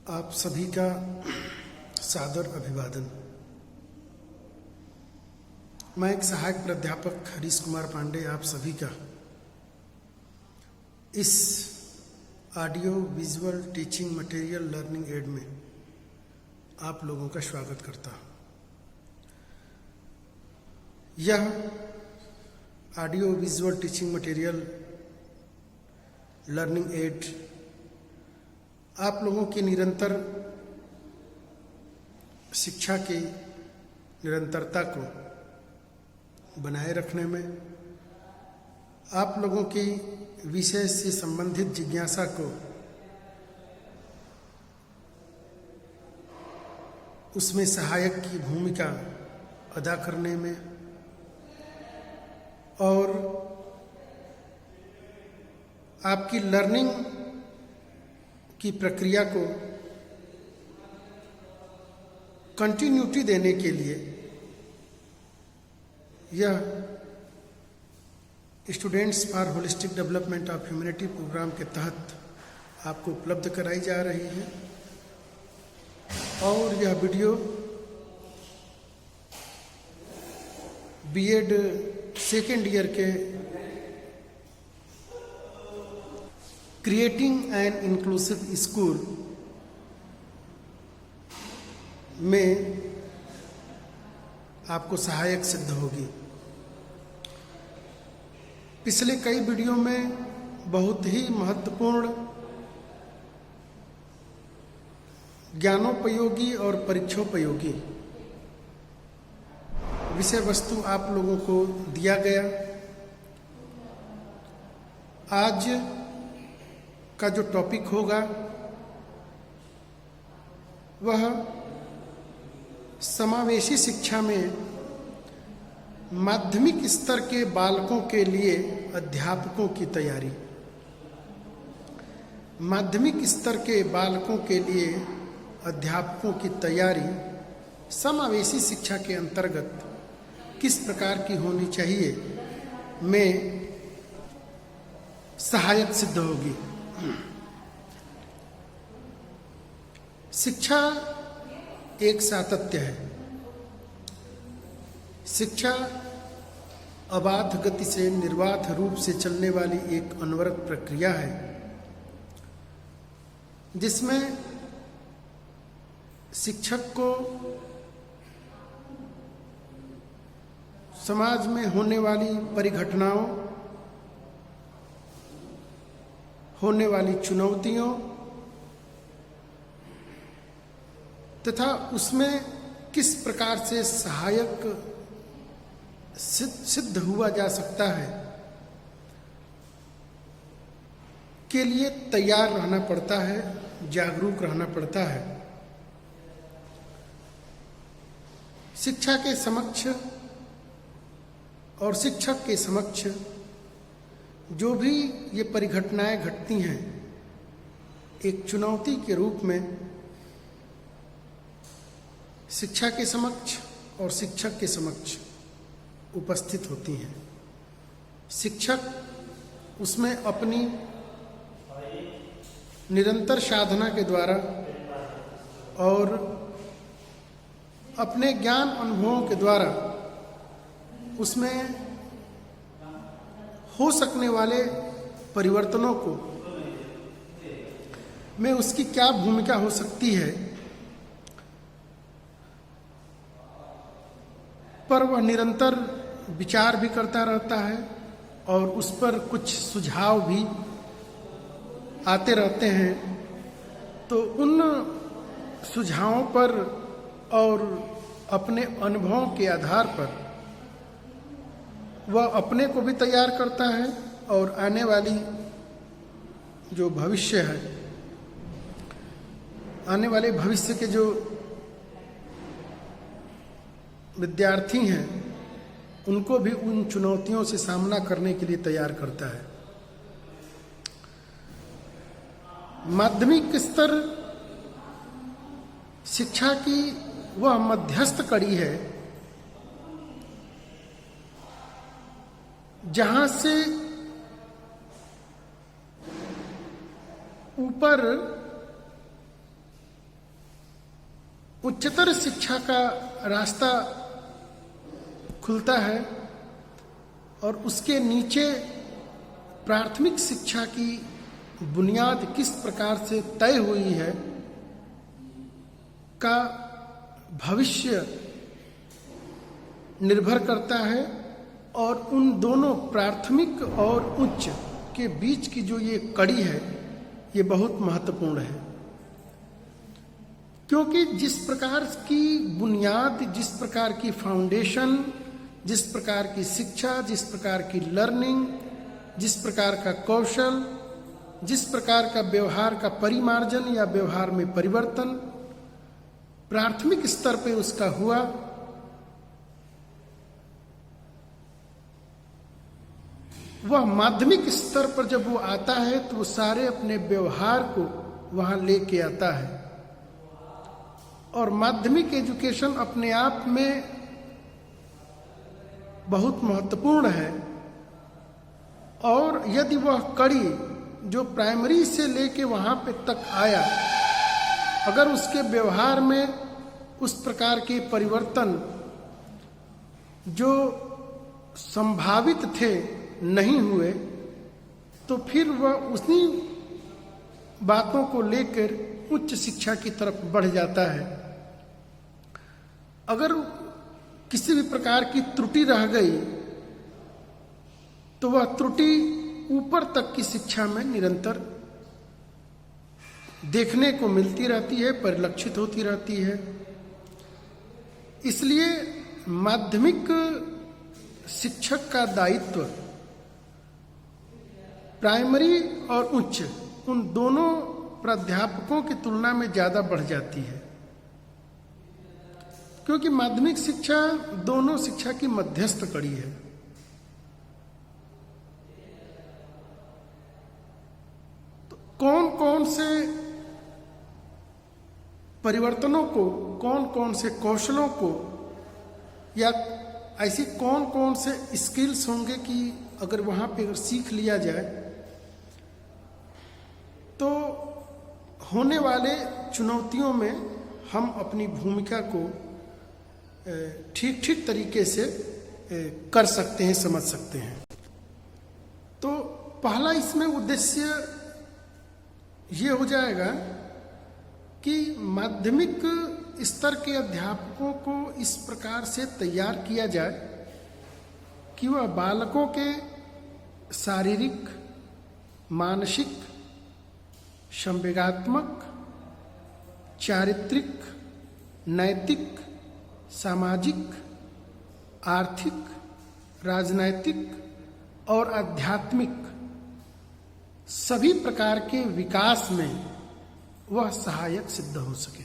आप सभी का सादर अभिवादन। मैं एक सहायक प्राध्यापक हरीश कुमार पांडे आप सभी का इस audio visual teaching material learning aid में आप लोगों का स्वागत करता हूँ। यह audio visual teaching material learning aid आप लोगों की निरंतर शिक्षा की निरंतरता को बनाए रखने में, आप लोगों की विषय से संबंधित जिज्ञासा को उसमें सहायक की भूमिका अदा करने में और आपकी लर्निंग की प्रक्रिया को कंटिन्यूटी देने के लिए यह students for holistic development of humanity programme के तहत आपको उपलब्ध कराई जा रही है। और यह वीडियो बीएड सेकेंड ईयर के क्रिएटिंग एन इंक्लूसिव स्कूल में आपको सहायक सिद्ध होगी। पिछले कई वीडियो में बहुत ही महत्वपूर्ण ज्ञानोपयोगी और परीक्षोपयोगी विषय वस्तु आप लोगों को दिया गया। आज का जो टॉपिक होगा वह समावेशी शिक्षा में माध्यमिक स्तर के बालकों के लिए अध्यापकों की तैयारी। माध्यमिक स्तर के बालकों के लिए अध्यापकों की तैयारी समावेशी शिक्षा के अंतर्गत किस प्रकार की होनी चाहिए में सहायक सिद्ध होगी। शिक्षा एक सातत्य है। शिक्षा अबाध गति से निर्बाध रूप से चलने वाली एक अनवरत प्रक्रिया है जिसमें शिक्षक को समाज में होने वाली परिघटनाओं, होने वाली चुनौतियों तथा उसमें किस प्रकार से सहायक सिद्ध हुआ जा सकता है के लिए तैयार रहना पड़ता है, जागरूक रहना पड़ता है। शिक्षा के समक्ष और शिक्षक के समक्ष जो भी ये परिघटनाएं घटती हैं एक चुनौती के रूप में शिक्षा के समक्ष और शिक्षक के समक्ष उपस्थित होती हैं। शिक्षक उसमें अपनी निरंतर साधना के द्वारा और अपने ज्ञान अनुभवों के द्वारा उसमें हो सकने वाले परिवर्तनों को में उसकी क्या भूमिका हो सकती है पर वह निरंतर विचार भी करता रहता है और उस पर कुछ सुझाव भी आते रहते हैं। तो उन सुझावों पर और अपने अनुभवों के आधार पर वह अपने को भी तैयार करता है और आने वाली जो भविष्य है, आने वाले भविष्य के जो विद्यार्थी हैं उनको भी उन चुनौतियों से सामना करने के लिए तैयार करता है। माध्यमिक स्तर शिक्षा की वह मध्यस्थ कड़ी है जहां से ऊपर उच्चतर शिक्षा का रास्ता खुलता है और उसके नीचे प्राथमिक शिक्षा की बुनियाद किस प्रकार से तय हुई है का भविष्य निर्भर करता है। और उन दोनों प्राथमिक और उच्च के बीच की जो ये कड़ी है ये बहुत महत्वपूर्ण है, क्योंकि जिस प्रकार की बुनियाद, जिस प्रकार की फाउंडेशन, जिस प्रकार की शिक्षा, जिस प्रकार की लर्निंग, जिस प्रकार का कौशल, जिस प्रकार का व्यवहार का परिमार्जन या व्यवहार में परिवर्तन प्राथमिक स्तर पे उसका हुआ, वह माध्यमिक स्तर पर जब वो आता है तो वो सारे अपने व्यवहार को वहां लेके आता है। और माध्यमिक एजुकेशन अपने आप में बहुत महत्वपूर्ण है। और यदि वह कड़ी जो प्राइमरी से लेके वहां पे तक आया, अगर उसके व्यवहार में उस प्रकार के परिवर्तन जो संभावित थे नहीं हुए, तो फिर वह उसी बातों को लेकर उच्च शिक्षा की तरफ बढ़ जाता है। अगर किसी भी प्रकार की त्रुटि रह गई तो वह त्रुटि ऊपर तक की शिक्षा में निरंतर देखने को मिलती रहती है, परिलक्षित होती रहती है। इसलिए माध्यमिक शिक्षक का दायित्व प्राइमरी और उच्च उन दोनों प्राध्यापकों की तुलना में ज्यादा बढ़ जाती है, क्योंकि माध्यमिक शिक्षा दोनों शिक्षा की मध्यस्थ कड़ी है। तो कौन कौन से परिवर्तनों को, कौन कौन से कौशलों को, या ऐसी कौन कौन से स्किल्स होंगे कि अगर वहां पे अगर सीख लिया जाए तो होने वाले चुनौतियों में हम अपनी भूमिका को ठीक ठीक तरीके से कर सकते हैं, समझ सकते हैं। तो पहला इसमें उद्देश्य ये हो जाएगा कि माध्यमिक स्तर के अध्यापकों को इस प्रकार से तैयार किया जाए कि वह बालकों के शारीरिक, मानसिक, संवेगात्मक, चारित्रिक, नैतिक, सामाजिक, आर्थिक, राजनैतिक और आध्यात्मिक सभी प्रकार के विकास में वह सहायक सिद्ध हो सके।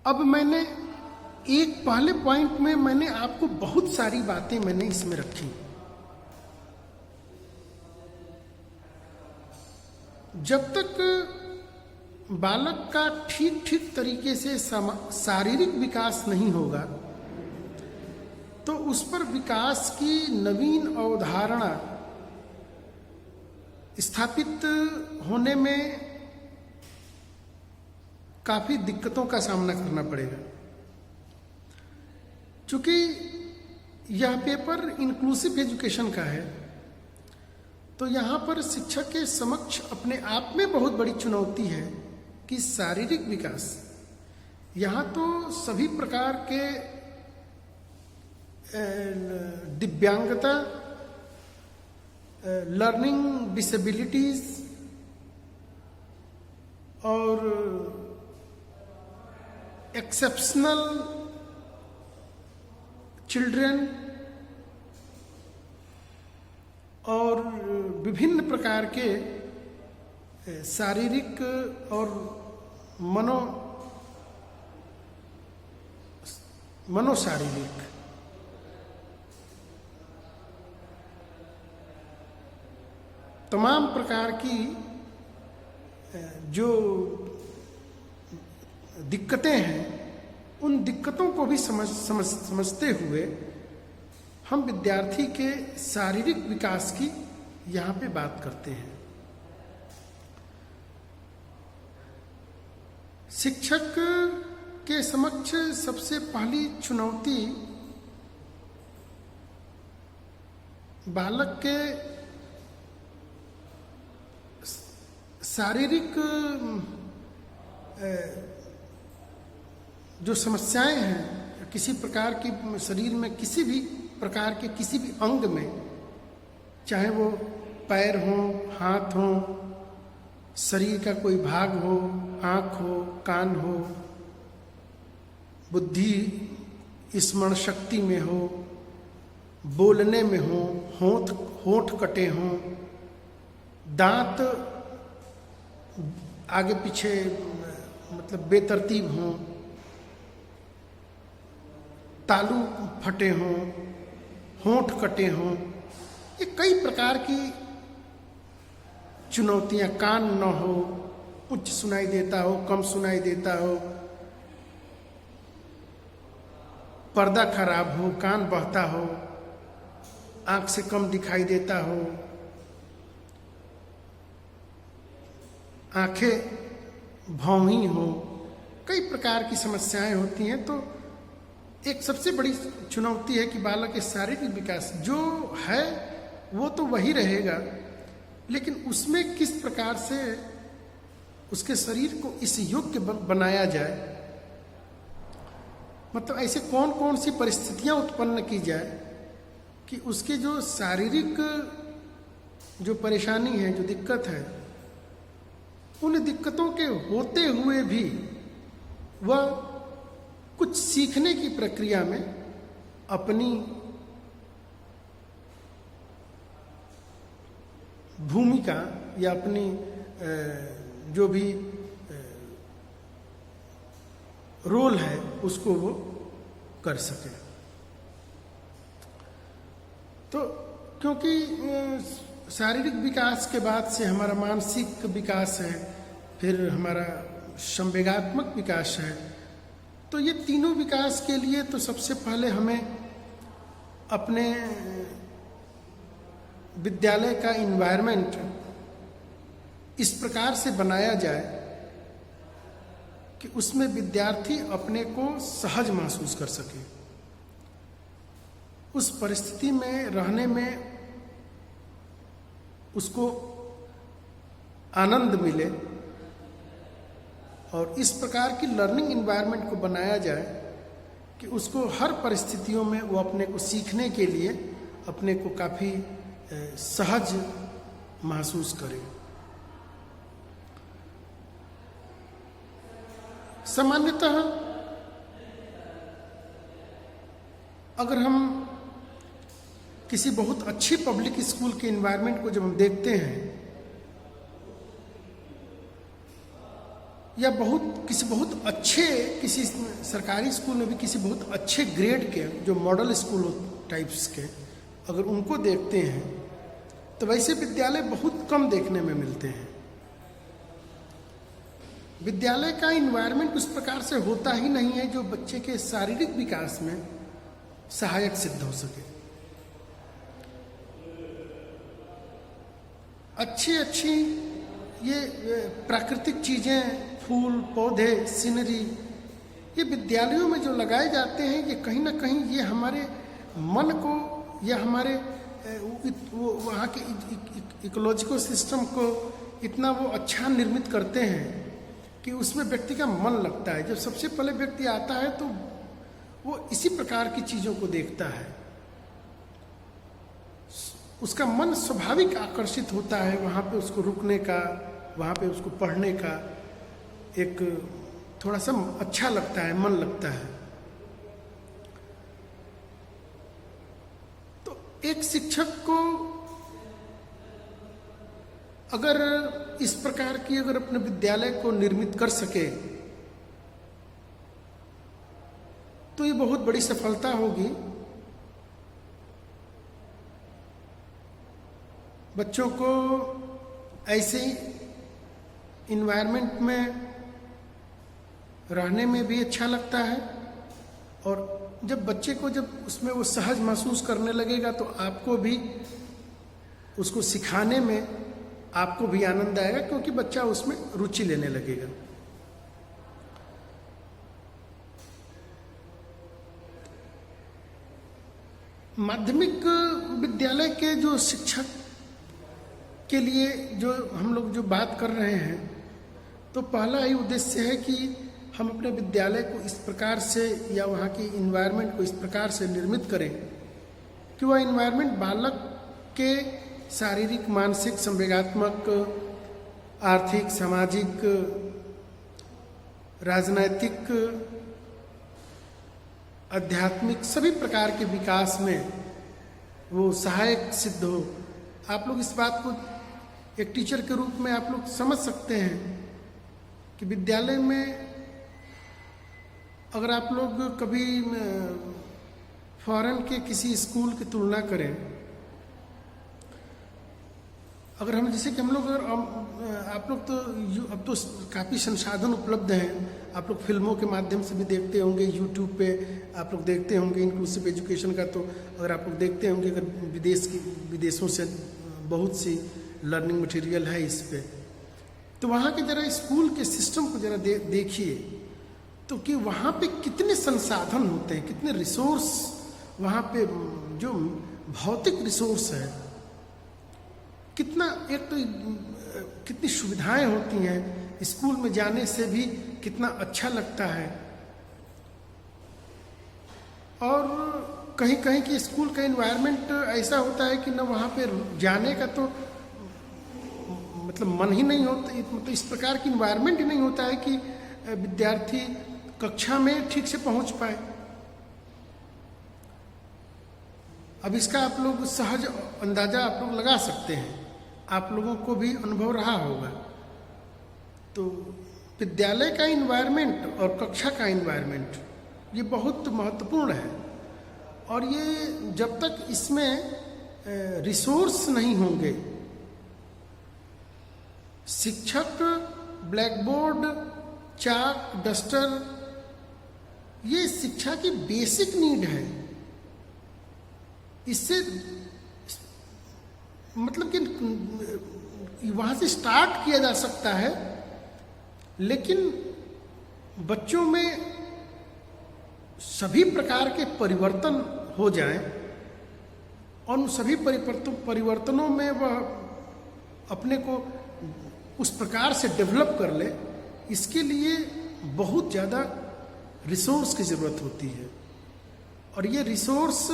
अब मैंने एक पहले पॉइंट में मैंने आपको बहुत सारी बातें मैंने इसमें रखी। जब तक बालक का ठीक ठीक तरीके से शारीरिक विकास नहीं होगा तो उस पर विकास की नवीन अवधारणा स्थापित होने में काफी दिक्कतों का सामना करना पड़ेगा। चूंकि यह पेपर इंक्लूसिव एजुकेशन का है तो यहाँ पर शिक्षक के समक्ष अपने आप में बहुत बड़ी चुनौती है कि शारीरिक विकास, यहाँ तो सभी प्रकार के दिव्यांगता, लर्निंग डिसेबिलिटीज और एक्सेप्शनल चिल्ड्रन और विभिन्न प्रकार के शारीरिक और मनोशारीरिक तमाम प्रकार की जो दिक्कतें हैं, उन दिक्कतों को भी समझते हुए हम विद्यार्थी के शारीरिक विकास की यहाँ पे बात करते हैं। शिक्षक के समक्ष सबसे पहली चुनौती बालक के शारीरिक जो समस्याएं हैं, किसी प्रकार की शरीर में किसी भी प्रकार के किसी भी अंग में, चाहे वो पैर हो, हाथ हो, शरीर का कोई भाग हो, आँख हो, कान हो, बुद्धि स्मरण शक्ति में हो, बोलने में हो, होंठ कटे हों, दांत आगे पीछे मतलब बेतरतीब हों, तालू फटे हों, होंठ कटे हों, ये कई प्रकार की चुनौतियां, कान न हो, उच्च सुनाई देता हो, कम सुनाई देता हो, पर्दा खराब हो, कान बहता हो, आंख से कम दिखाई देता हो, आंखें भौंही हो, कई प्रकार की समस्याएं होती हैं। तो एक सबसे बड़ी चुनौती है कि बालक के शारीरिक विकास जो है वो तो वही रहेगा, लेकिन उसमें किस प्रकार से उसके शरीर को इस योग्य बनाया जाए, मतलब ऐसे कौन कौन सी परिस्थितियां उत्पन्न की जाए कि उसके जो शारीरिक जो परेशानी है, जो दिक्कत है, उन दिक्कतों के होते हुए भी वह कुछ सीखने की प्रक्रिया में अपनी भूमिका या अपनी जो भी रोल है उसको वो कर सके। तो क्योंकि शारीरिक विकास के बाद से हमारा मानसिक विकास है, फिर हमारा संवेगात्मक विकास है, तो ये तीनों विकास के लिए तो सबसे पहले हमें अपने विद्यालय का इन्वायरमेंट इस प्रकार से बनाया जाए कि उसमें विद्यार्थी अपने को सहज महसूस कर सके, उस परिस्थिति में रहने में उसको आनंद मिले, और इस प्रकार की लर्निंग इन्वायरमेंट को बनाया जाए कि उसको हर परिस्थितियों में वो अपने को सीखने के लिए अपने को काफ़ी सहज महसूस करे। सामान्यतः अगर हम किसी बहुत अच्छी पब्लिक स्कूल के इन्वायरमेंट को जब हम देखते हैं, या किसी बहुत अच्छे किसी सरकारी स्कूल में भी किसी बहुत अच्छे ग्रेड के जो मॉडल स्कूल टाइप्स के अगर उनको देखते हैं, तो वैसे विद्यालय बहुत कम देखने में मिलते हैं। विद्यालय का इन्वायरमेंट उस प्रकार से होता ही नहीं है जो बच्चे के शारीरिक विकास में सहायक सिद्ध हो सके। अच्छी ये प्राकृतिक चीजें, फूल पौधे, सीनरी, ये विद्यालयों में जो लगाए जाते हैं, ये कहीं ना कहीं ये हमारे मन को या हमारे वहाँ के इकोलॉजिकल सिस्टम को इतना वो अच्छा निर्मित करते हैं कि उसमें व्यक्ति का मन लगता है। जब सबसे पहले व्यक्ति आता है तो वो इसी प्रकार की चीज़ों को देखता है, उसका मन स्वाभाविक आकर्षित होता है वहाँ पे उसको रुकने का, वहाँ पे उसको पढ़ने का एक थोड़ा सा अच्छा लगता है, मन लगता है। तो एक शिक्षक को अगर इस प्रकार की अगर अपने विद्यालय को निर्मित कर सके तो ये बहुत बड़ी सफलता होगी। बच्चों को ऐसे इन्वायरमेंट में रहने में भी अच्छा लगता है, और जब बच्चे को जब उसमें वो सहज महसूस करने लगेगा तो आपको भी उसको सिखाने में आपको भी आनंद आएगा, क्योंकि बच्चा उसमें रुचि लेने लगेगा। माध्यमिक विद्यालय के जो शिक्षक के लिए जो हम लोग जो बात कर रहे हैं, तो पहला ही उद्देश्य है कि हम अपने विद्यालय को इस प्रकार से या वहाँ की इन्वायरमेंट को इस प्रकार से निर्मित करें कि वह इन्वायरमेंट बालक के शारीरिक, मानसिक, संवेगात्मक, आर्थिक, सामाजिक, राजनैतिक, आध्यात्मिक सभी प्रकार के विकास में वो सहायक सिद्ध हो। आप लोग इस बात को एक टीचर के रूप में आप लोग समझ सकते हैं कि विद्यालय में अगर आप लोग कभी फॉरेन के किसी स्कूल की तुलना करें, अगर हम जैसे कि हम लोग आप लोग तो अब तो काफ़ी संसाधन उपलब्ध हैं, आप लोग फिल्मों के माध्यम से भी देखते होंगे, यूट्यूब पे आप लोग देखते होंगे इंक्लूसिव एजुकेशन का। तो अगर आप लोग देखते होंगे, अगर विदेशों से बहुत सी लर्निंग मटेरियल है इस पे, तो वहाँ के जरा स्कूल के सिस्टम को जरा देखिए तो कि वहाँ पे कितने संसाधन होते हैं, कितने रिसोर्स वहाँ पे, जो भौतिक रिसोर्स है, कितना, एक तो कितनी सुविधाएं होती हैं, स्कूल में जाने से भी कितना अच्छा लगता है। और कहीं कहीं कि स्कूल का एनवायरनमेंट ऐसा होता है कि न वहाँ पे जाने का तो मतलब मन ही नहीं होता, मतलब इस प्रकार की एनवायरनमेंट ही नहीं होता है कि विद्यार्थी कक्षा में ठीक से पहुंच पाए। अब इसका आप लोग सहज अंदाजा आप लोग लगा सकते हैं, आप लोगों को भी अनुभव रहा होगा। तो विद्यालय का एनवायरनमेंट और कक्षा का एनवायरनमेंट ये बहुत महत्वपूर्ण है, और ये जब तक इसमें रिसोर्स नहीं होंगे, शिक्षक, ब्लैक बोर्ड, चाक, डस्टर, ये शिक्षा की बेसिक नीड है। इससे मतलब कि वहाँ से स्टार्ट किया जा सकता है, लेकिन बच्चों में सभी प्रकार के परिवर्तन हो जाएं और उन सभी परिवर्तनों में वह अपने को उस प्रकार से डेवलप कर ले, इसके लिए बहुत ज़्यादा रिसोर्स की ज़रूरत होती है। और ये रिसोर्स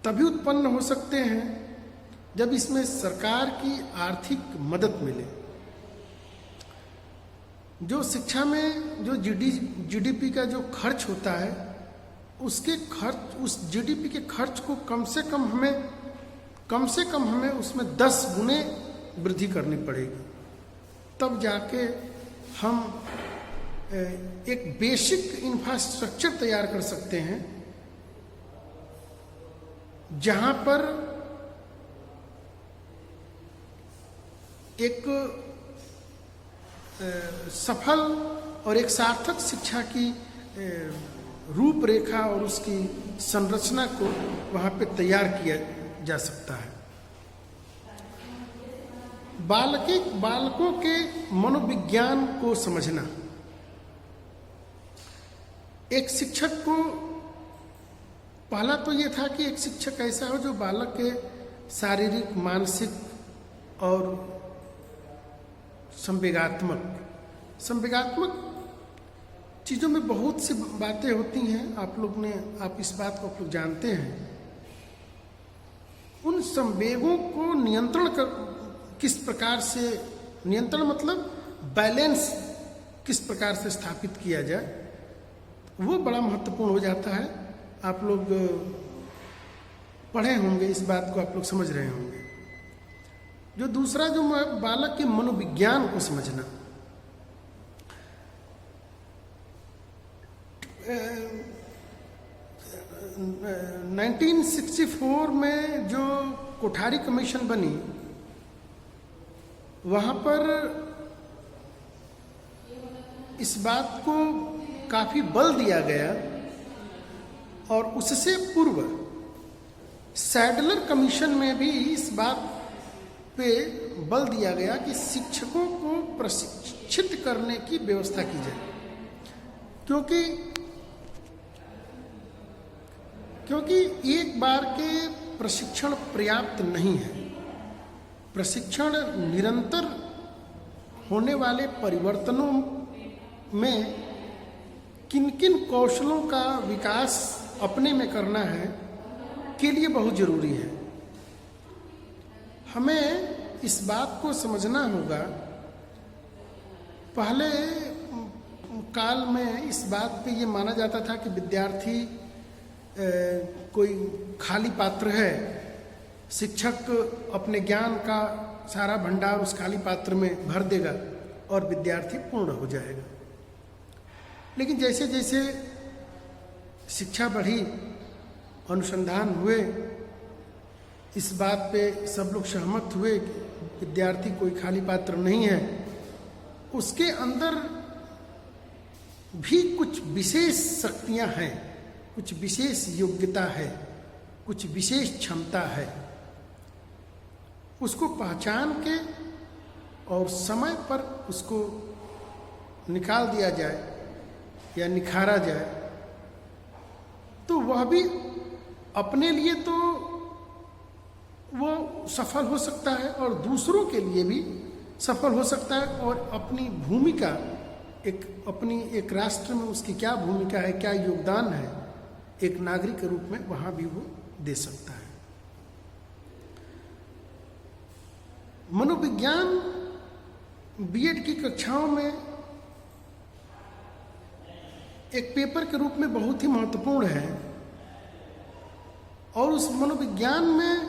तभी उत्पन्न हो सकते हैं जब इसमें सरकार की आर्थिक मदद मिले। जो शिक्षा में जो जीडीपी का जो खर्च होता है, उस जीडीपी के खर्च को कम से कम हमें उसमें 10 गुने वृद्धि करनी पड़ेगी, तब जाके हम एक बेसिक इंफ्रास्ट्रक्चर तैयार कर सकते हैं, जहां पर एक सफल और एक सार्थक शिक्षा की रूपरेखा और उसकी संरचना को वहां पे तैयार किया जा सकता है। बालकों के मनोविज्ञान को समझना, एक शिक्षक को पहला तो ये था कि एक शिक्षक ऐसा हो जो बालक के शारीरिक, मानसिक और संवेगात्मक चीज़ों में बहुत सी बातें होती हैं। आप इस बात को आप लोग जानते हैं। उन संवेगों को किस प्रकार से नियंत्रण मतलब बैलेंस किस प्रकार से स्थापित किया जाए, वो बड़ा महत्वपूर्ण हो जाता है। आप लोग पढ़े होंगे, इस बात को आप लोग समझ रहे होंगे। जो दूसरा जो बालक के मनोविज्ञान को समझना, 1964 में जो कोठारी कमीशन बनी, वहाँ पर इस बात को काफ़ी बल दिया गया, और उससे पूर्व सैडलर कमीशन में भी इस बात पे बल दिया गया कि शिक्षकों को प्रशिक्षित करने की व्यवस्था की जाए, क्योंकि क्योंकि एक बार के प्रशिक्षण पर्याप्त नहीं है। प्रशिक्षण निरंतर होने वाले परिवर्तनों में किन किन कौशलों का विकास अपने में करना है के लिए बहुत जरूरी है। हमें इस बात को समझना होगा, पहले काल में इस बात पे ये माना जाता था कि विद्यार्थी कोई खाली पात्र है, शिक्षक अपने ज्ञान का सारा भंडार उस खाली पात्र में भर देगा और विद्यार्थी पूर्ण हो जाएगा। लेकिन जैसे जैसे शिक्षा बढ़ी, अनुसंधान हुए, इस बात पे सब लोग सहमत हुए कि विद्यार्थी कोई खाली पात्र नहीं है, उसके अंदर भी कुछ विशेष शक्तियां हैं, कुछ विशेष योग्यता है, कुछ विशेष क्षमता है। उसको पहचान के और समय पर उसको निकाल दिया जाए या निखारा जाए तो वह भी अपने लिए तो वो सफल हो सकता है और दूसरों के लिए भी सफल हो सकता है, और अपनी भूमिका एक राष्ट्र में उसकी क्या भूमिका है, क्या योगदान है, एक नागरिक के रूप में वहां भी वो दे सकता है। मनोविज्ञान बीएड की कक्षाओं में एक पेपर के रूप में बहुत ही महत्वपूर्ण है, और उस मनोविज्ञान में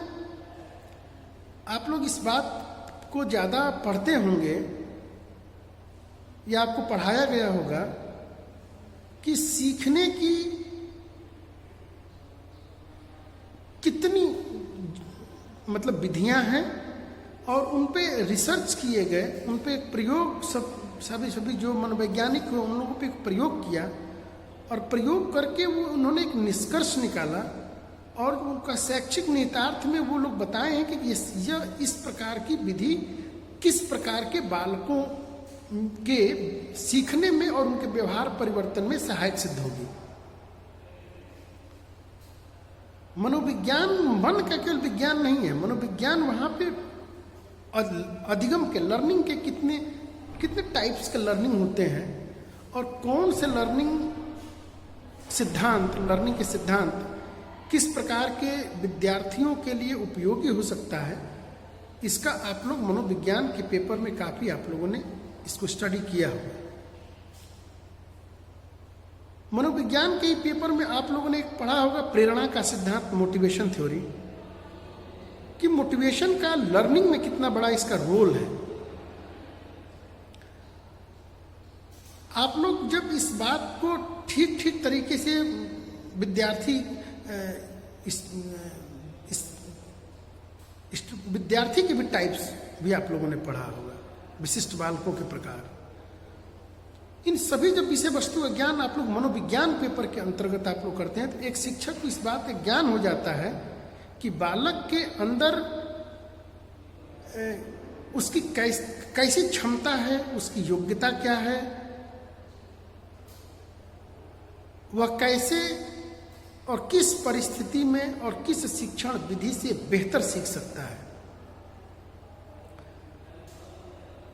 आप लोग इस बात को ज़्यादा पढ़ते होंगे या आपको पढ़ाया गया होगा कि सीखने की कितनी मतलब विधियां हैं और उन पे रिसर्च किए गए, उन पे एक प्रयोग सभी जो मनोवैज्ञानिक हुए उन लोगों पे एक प्रयोग किया, और प्रयोग करके वो उन्होंने एक निष्कर्ष निकाला, और उनका शैक्षिक निहितार्थ में वो लोग बताए हैं कि यह इस प्रकार की विधि किस प्रकार के बालकों के सीखने में और उनके व्यवहार परिवर्तन में सहायक सिद्ध होगी। मनोविज्ञान मन का केवल विज्ञान नहीं है, मनोविज्ञान वहां पे अधिगम के लर्निंग के कितने टाइप्स के लर्निंग होते हैं, और कौन से लर्निंग के सिद्धांत किस प्रकार के विद्यार्थियों के लिए उपयोगी हो सकता है, इसका आप लोग मनोविज्ञान के पेपर में काफी आप लोगों ने इसको स्टडी किया होगा। मनोविज्ञान के पेपर में आप लोगों ने एक पढ़ा होगा प्रेरणा का सिद्धांत, मोटिवेशन थ्योरी, कि मोटिवेशन का लर्निंग में कितना बड़ा इसका रोल है। आप लोग जब इस बात को ठीक तरीके से विद्यार्थी विद्यार्थी के भी टाइप्स भी आप लोगों ने पढ़ा होगा, विशिष्ट बालकों के प्रकार, इन सभी जब विषय वस्तु का ज्ञान आप लोग मनोविज्ञान पेपर के अंतर्गत आप लोग करते हैं, तो एक शिक्षक को इस बात का ज्ञान हो जाता है कि बालक के अंदर उसकी कैसी क्षमता है, उसकी योग्यता क्या है, वह कैसे और किस परिस्थिति में और किस शिक्षण विधि से बेहतर सीख सकता है।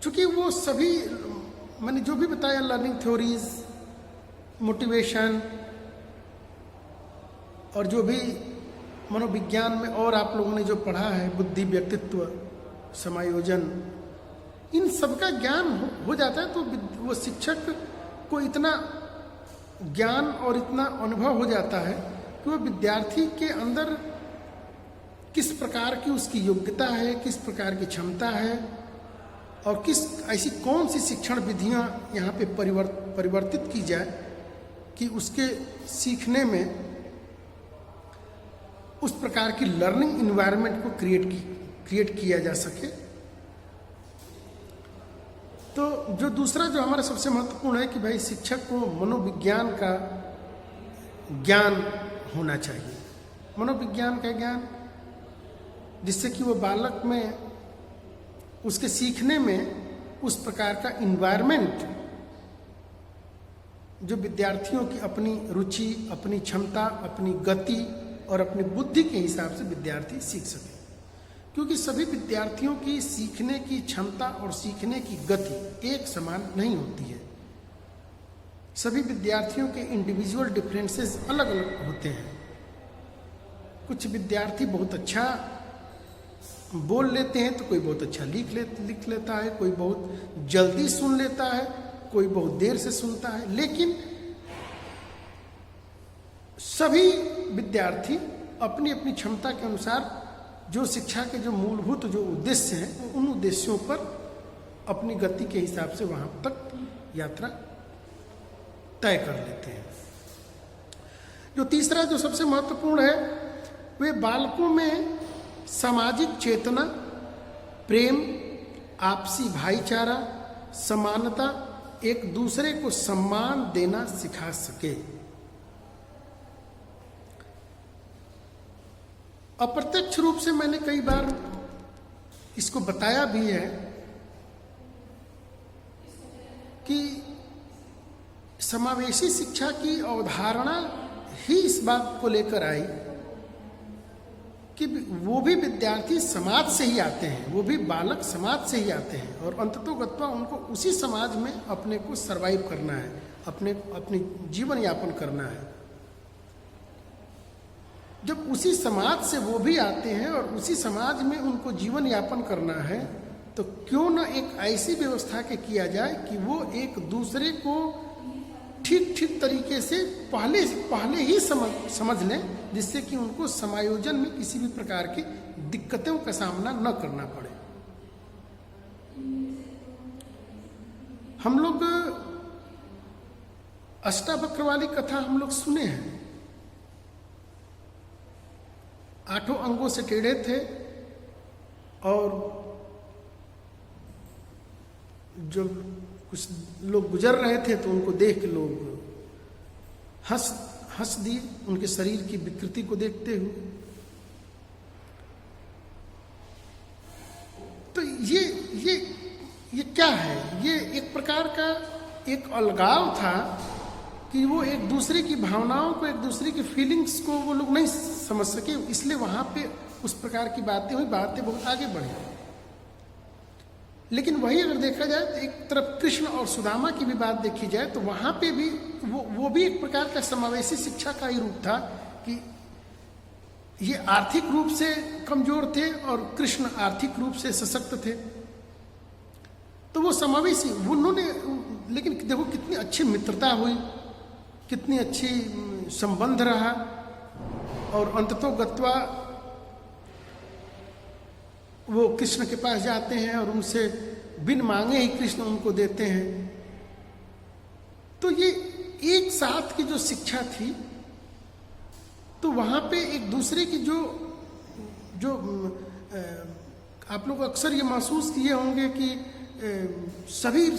चूंकि वो सभी मैंने जो भी बताया, लर्निंग थ्योरीज, मोटिवेशन, और जो भी मनोविज्ञान में और आप लोगों ने जो पढ़ा है, बुद्धि, व्यक्तित्व, समायोजन, इन सब का ज्ञान हो जाता है, तो वो शिक्षक को इतना ज्ञान और इतना अनुभव हो जाता है कि वह विद्यार्थी के अंदर किस प्रकार की उसकी योग्यता है, किस प्रकार की क्षमता है, और किस ऐसी कौन सी शिक्षण विधियां यहाँ पे परिवर्तित की जाए कि उसके सीखने में उस प्रकार की लर्निंग इन्वायरमेंट को क्रिएट किया जा सके। तो जो दूसरा जो हमारा सबसे महत्वपूर्ण है कि भाई शिक्षक को मनोविज्ञान का ज्ञान होना चाहिए, मनोविज्ञान का ज्ञान, जिससे कि वो बालक में उसके सीखने में उस प्रकार का इन्वायरमेंट जो विद्यार्थियों की अपनी रुचि, अपनी क्षमता, अपनी गति और अपनी बुद्धि के हिसाब से विद्यार्थी सीख सके। क्योंकि सभी विद्यार्थियों की सीखने की क्षमता और सीखने की गति एक समान नहीं होती है। सभी विद्यार्थियों के इंडिविजुअल डिफरेंसेस अलग अलग होते हैं। कुछ विद्यार्थी बहुत अच्छा बोल लेते हैं तो कोई बहुत अच्छा लिख लेता है, कोई बहुत जल्दी सुन लेता है, कोई बहुत देर से सुनता है। लेकिन सभी विद्यार्थी अपनी अपनी क्षमता के अनुसार जो शिक्षा के जो मूलभूत जो उद्देश्य हैं उन उद्देश्यों पर अपनी गति के हिसाब से वहां तक यात्रा तय कर लेते हैं। जो तीसरा जो सबसे महत्वपूर्ण है वे बालकों में सामाजिक चेतना, प्रेम, आपसी भाईचारा, समानता, एक दूसरे को सम्मान देना सिखा सके। अप्रत्यक्ष रूप से मैंने कई बार इसको बताया भी है कि समावेशी शिक्षा की अवधारणा ही इस बात को लेकर आई कि वो भी विद्यार्थी समाज से ही आते हैं, वो भी बालक समाज से ही आते हैं और अंततोगत्वा उनको उसी समाज में अपने को सरवाइव करना है, अपनी जीवन यापन करना है। जब उसी समाज से वो भी आते हैं और उसी समाज में उनको जीवन यापन करना है तो क्यों न एक ऐसी व्यवस्था के किया जाए कि वो एक दूसरे को ठीक तरीके से पहले ही समझ लें, जिससे कि उनको समायोजन में किसी भी प्रकार की दिक्कतों का सामना न करना पड़े। हम लोग अष्टावक्र वाली कथा हम लोग सुने हैं। 8 अंगों से टेढ़े थे और जब कुछ लोग गुजर रहे थे तो उनको देख के लोग हंस दिए, उनके शरीर की विकृति को देखते हुए। तो ये क्या है? ये एक प्रकार का एक अलगाव था कि वो एक दूसरे की भावनाओं को, एक दूसरे की फीलिंग्स को वो लोग नहीं समझ सके, इसलिए वहां पे उस प्रकार की बातें हुई, बातें बहुत आगे बढ़ी। लेकिन वही अगर देखा जाए तो एक तरफ कृष्ण और सुदामा की भी बात देखी जाए तो वहां पे भी वो भी एक प्रकार का समावेशी शिक्षा का ही रूप था कि ये आर्थिक रूप से कमजोर थे और कृष्ण आर्थिक रूप से सशक्त थे। तो वो समावेशी उन्होंने, लेकिन देखो कितनी अच्छी मित्रता हुई, कितनी अच्छी संबंध रहा और अंततोगत्वा वो कृष्ण के पास जाते हैं और उनसे बिन मांगे ही कृष्ण उनको देते हैं। तो ये एक साथ की जो शिक्षा थी, तो वहां पे एक दूसरे की जो आप लोग अक्सर ये महसूस किए होंगे कि सभी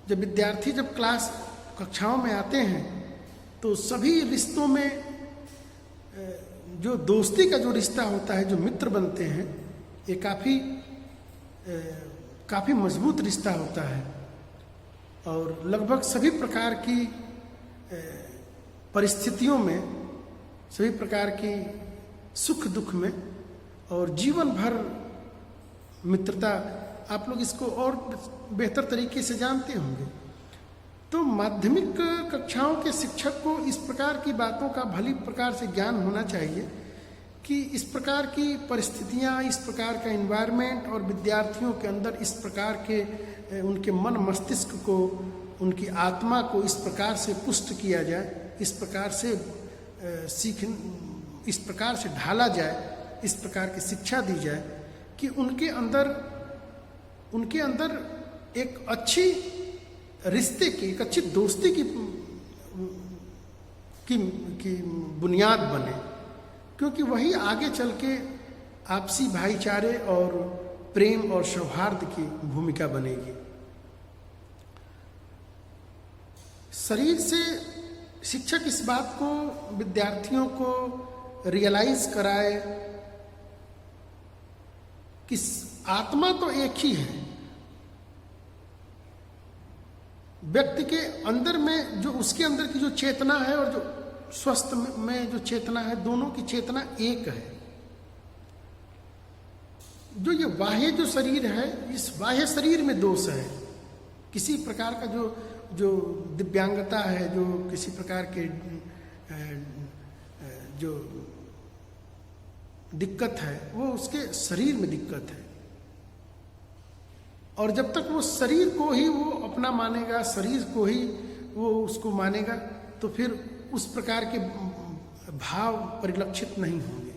जब विद्यार्थी जब क्लास कक्षाओं में आते हैं तो सभी रिश्तों में जो दोस्ती का जो रिश्ता होता है, जो मित्र बनते हैं, ये काफी मजबूत रिश्ता होता है और लगभग सभी प्रकार की परिस्थितियों में, सभी प्रकार की सुख दुख में और जीवन भर मित्रता, आप लोग इसको और बेहतर तरीके से जानते होंगे। तो माध्यमिक कक्षाओं के शिक्षक को इस प्रकार की बातों का भली प्रकार से ज्ञान होना चाहिए कि इस प्रकार की परिस्थितियां, इस प्रकार का एनवायरनमेंट और विद्यार्थियों के अंदर इस प्रकार के उनके मन मस्तिष्क को, उनकी आत्मा को इस प्रकार से पुष्ट किया जाए, इस प्रकार से इस प्रकार से ढाला जाए, इस प्रकार की शिक्षा दी जाए कि उनके अंदर एक अच्छी रिश्ते की, एक अच्छी दोस्ती की बुनियाद बने, क्योंकि वही आगे चल के आपसी भाईचारे और प्रेम और सौहार्द की भूमिका बनेगी। शरीर से शिक्षक इस बात को विद्यार्थियों को रियलाइज कराए कि आत्मा तो एक ही है, व्यक्ति के अंदर में जो उसके अंदर की जो चेतना है और जो स्वस्थ में जो चेतना है, दोनों की चेतना एक है। जो ये बाह्य जो शरीर है, इस बाह्य शरीर में दोष है। किसी प्रकार का जो दिव्यांगता है, जो किसी प्रकार के जो दिक्कत है, वो उसके शरीर में दिक्कत है। और जब तक वो शरीर को ही वो अपना मानेगा, शरीर को ही वो उसको मानेगा, तो फिर उस प्रकार के भाव परिलक्षित नहीं होंगे।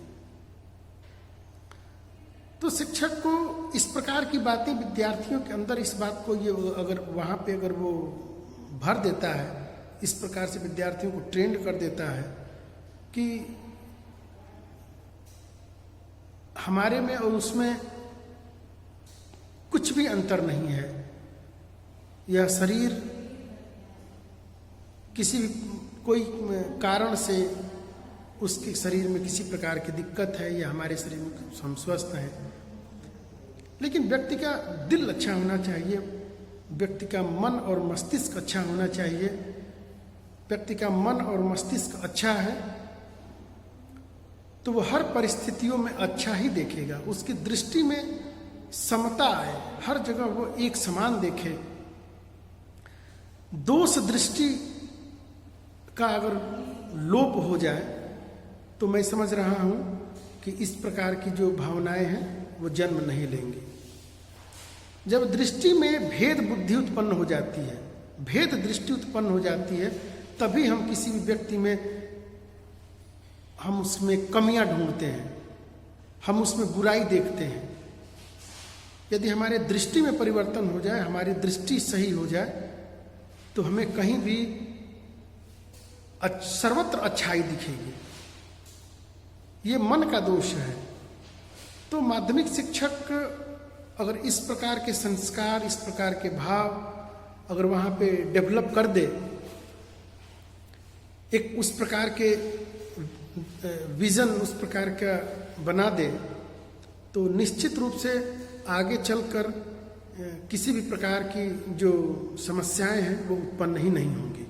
तो शिक्षक को इस प्रकार की बातें विद्यार्थियों के अंदर इस बात को ये अगर वहाँ पे अगर वो भर देता है, इस प्रकार से विद्यार्थियों को ट्रेंड कर देता है कि हमारे में और उसमें कुछ भी अंतर नहीं है, यह शरीर किसी भी कोई कारण से उसके शरीर में किसी प्रकार की दिक्कत है या हमारे शरीर में हम स्वस्थ हैं, लेकिन व्यक्ति का दिल अच्छा होना चाहिए, व्यक्ति का मन और मस्तिष्क अच्छा होना चाहिए। व्यक्ति का मन और मस्तिष्क अच्छा है तो वो हर परिस्थितियों में अच्छा ही देखेगा, उसकी दृष्टि में समता आए, हर जगह वो एक समान देखे। दोष दृष्टि का अगर लोप हो जाए तो मैं समझ रहा हूं कि इस प्रकार की जो भावनाएं हैं वो जन्म नहीं लेंगी। जब दृष्टि में भेद बुद्धि उत्पन्न हो जाती है, भेद दृष्टि उत्पन्न हो जाती है, तभी हम किसी भी व्यक्ति में हम उसमें कमियां ढूंढते हैं, हम उसमें बुराई देखते हैं। यदि हमारे दृष्टि में परिवर्तन हो जाए, हमारी दृष्टि सही हो जाए, तो हमें कहीं भी सर्वत्र अच्छाई दिखेगी। ये मन का दोष है। तो माध्यमिक शिक्षक अगर इस प्रकार के संस्कार, इस प्रकार के भाव अगर वहाँ पे डेवलप कर दे, एक उस प्रकार के विजन उस प्रकार का बना दे, तो निश्चित रूप से आगे चलकर किसी भी प्रकार की जो समस्याएं हैं वो उत्पन्न ही नहीं होंगी।